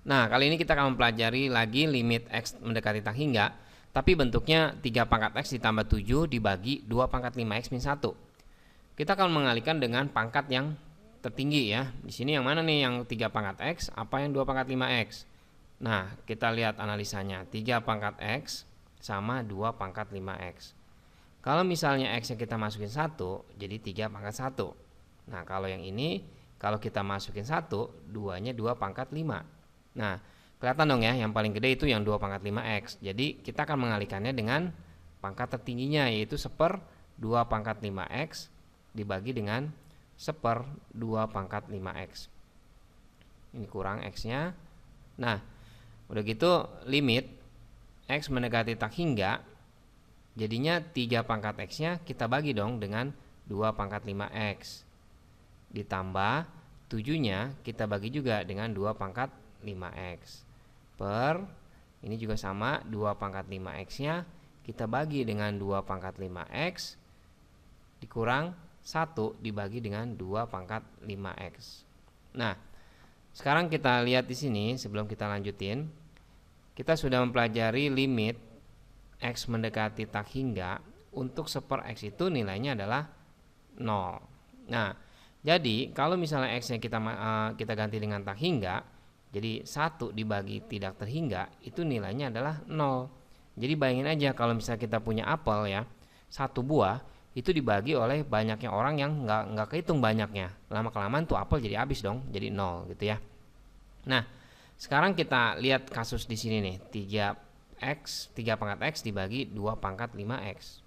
Nah, kali ini kita akan mempelajari lagi limit X mendekati tak hingga, tapi bentuknya 3 pangkat X ditambah 7 dibagi 2 pangkat 5X min 1. Kita akan mengalihkan dengan pangkat yang tertinggi ya. Di sini yang mana nih, yang 3 pangkat X, apa yang 2 pangkat 5X? Nah, kita lihat analisanya. 3 pangkat X sama 2 pangkat 5X. Kalau misalnya X nya kita masukin 1, jadi 3 pangkat 1. Nah, kalau yang ini, kalau kita masukin 1, 2-nya 2 pangkat 5. Nah, kelihatan dong ya, yang paling gede itu yang 2 pangkat 5X. Jadi, kita akan mengalihkannya dengan pangkat tertingginya, yaitu 1/2 pangkat 5X dibagi dengan 1/2 pangkat 5X. Ini kurang X-nya. Nah, udah gitu limit X mendekati tak hingga, jadinya 3 pangkat X-nya kita bagi dong dengan 2 pangkat 5X. Ditambah 7-nya kita bagi juga dengan 2 pangkat 5X. Per, ini juga sama, 2 pangkat 5X-nya kita bagi dengan 2 pangkat 5X dikurang 1 dibagi dengan 2 pangkat 5X. Nah, sekarang kita lihat di sini sebelum kita lanjutin. Kita sudah mempelajari limit X mendekati tak hingga. Untuk 1/X itu nilainya adalah 0. Nah, jadi kalau misalnya X-nya kita ganti dengan tak hingga, jadi 1 dibagi tidak terhingga, itu nilainya adalah 0. Jadi bayangin aja kalau misalnya kita punya apel ya, 1 buah, itu dibagi oleh banyaknya orang yang nggak kehitung banyaknya. Lama-kelamaan tuh apel jadi habis dong, jadi 0 gitu ya. Nah, sekarang kita lihat kasus di sini nih, 3 pangkat X dibagi 2 pangkat 5X.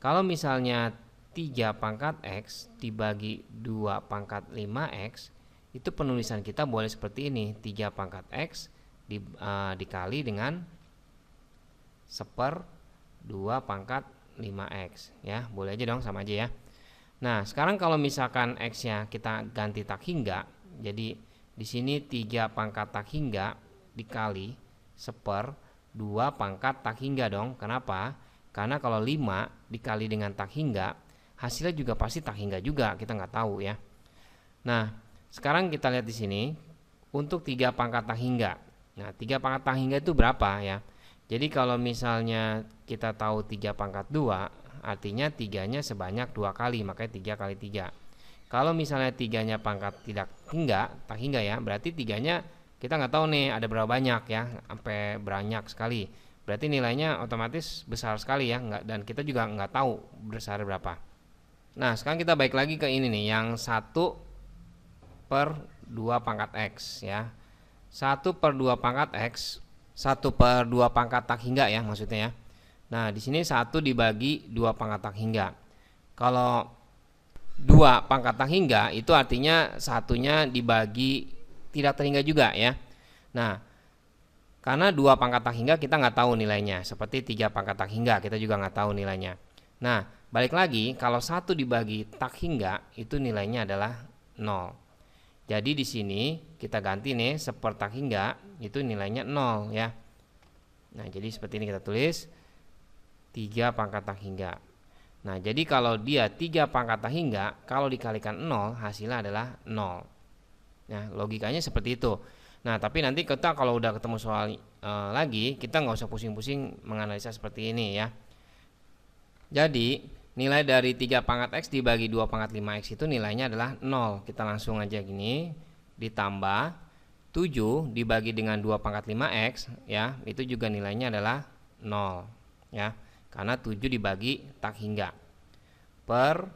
Kalau misalnya 3 pangkat X dibagi 2 pangkat 5X, itu penulisan kita boleh seperti ini, 3 pangkat X dikali dengan 1/2 pangkat 5X ya, boleh aja dong, sama aja ya. Nah, sekarang kalau misalkan X-nya kita ganti tak hingga, jadi di sini 3 pangkat tak hingga dikali 1/2 pangkat tak hingga dong. Kenapa? Karena kalau 5 dikali dengan tak hingga, hasilnya juga pasti tak hingga juga, kita nggak tahu ya. Nah, sekarang kita lihat di sini untuk 3 pangkat tak hingga. Nah, 3 pangkat tak hingga itu berapa ya? Jadi kalau misalnya kita tahu 3 pangkat 2, artinya 3-nya sebanyak 2 kali, makanya 3 kali 3. Kalau misalnya 3-nya pangkat tak hingga ya, berarti 3-nya kita nggak tahu nih ada berapa banyak ya, sampai banyak sekali. Berarti nilainya otomatis besar sekali ya, dan kita juga nggak tahu besar berapa. Nah, sekarang kita balik lagi ke ini nih, yang 1/2 pangkat X ya. 1/2 pangkat X, 1/2 pangkat tak hingga ya maksudnya ya. Nah, di sini 1 dibagi 2 pangkat tak hingga. Kalau 2 pangkat tak hingga itu artinya satunya dibagi tidak terhingga juga ya. Nah, karena 2 pangkat tak hingga kita nggak tahu nilainya, seperti 3 pangkat tak hingga kita juga nggak tahu nilainya. Nah, balik lagi, kalau 1 dibagi tak hingga itu nilainya adalah 0. Jadi di sini kita ganti nih 1/2 tak hingga itu nilainya 0 ya. Nah, jadi seperti ini kita tulis 3 pangkat tak hingga. Nah, jadi kalau dia 3 pangkat tak hingga, kalau dikalikan 0 hasilnya adalah 0. Nah, logikanya seperti itu. Nah, tapi nanti kita kalau udah ketemu soal lagi, kita nggak usah pusing-pusing menganalisa seperti ini ya. Jadi nilai dari 3 pangkat X dibagi 2 pangkat 5X itu nilainya adalah 0. Kita langsung aja gini, ditambah 7 dibagi dengan 2 pangkat 5X ya, itu juga nilainya adalah 0 ya. Karena 7 dibagi tak hingga, per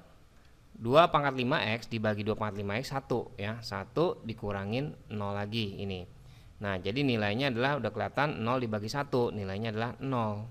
2 pangkat 5X dibagi 2 pangkat 5X 1 ya, 1 dikurangin 0 lagi ini. Nah, jadi nilainya adalah udah kelihatan 0 dibagi 1, nilainya adalah 0.